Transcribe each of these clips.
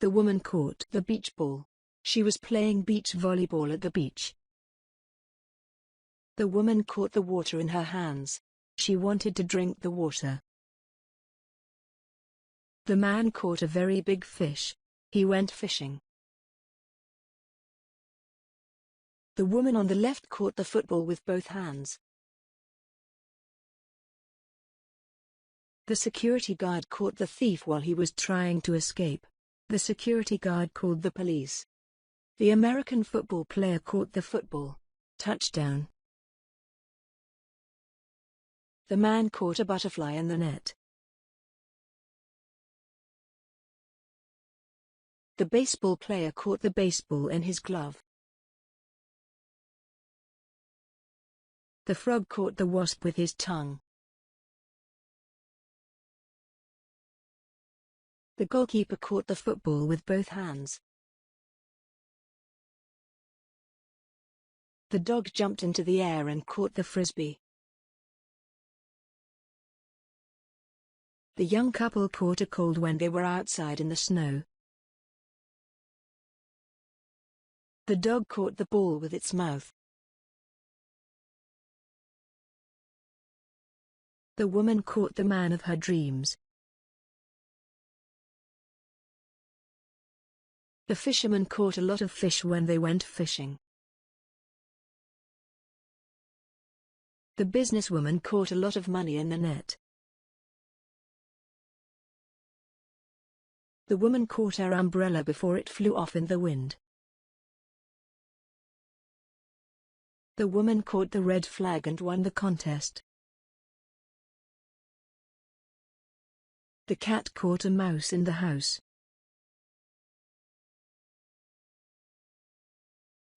The woman caught the beach ball. She was playing beach volleyball at the beach. The woman caught the water in her hands. She wanted to drink the water. The man caught a very big fish. He went fishing. The woman on the left caught the football with both hands. The security guard caught the thief while he was trying to escape. The security guard called the police. The American football player caught the football. Touchdown. The man caught a butterfly in the net. The baseball player caught the baseball in his glove. The frog caught the wasp with his tongue. The goalkeeper caught the football with both hands. The dog jumped into the air and caught the frisbee. The young couple caught a cold when they were outside in the snow. The dog caught the ball with its mouth. The woman caught the man of her dreams. The fisherman caught a lot of fish when they went fishing. The businesswoman caught a lot of money in the net. The woman caught her umbrella before it flew off in the wind. The woman caught the red flag and won the contest. The cat caught a mouse in the house.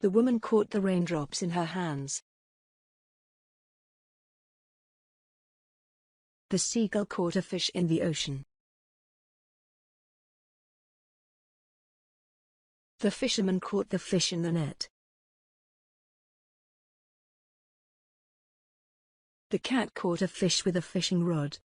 The woman caught the raindrops in her hands. The seagull caught a fish in the ocean. The fisherman caught the fish in the net. The cat caught a fish with a fishing rod.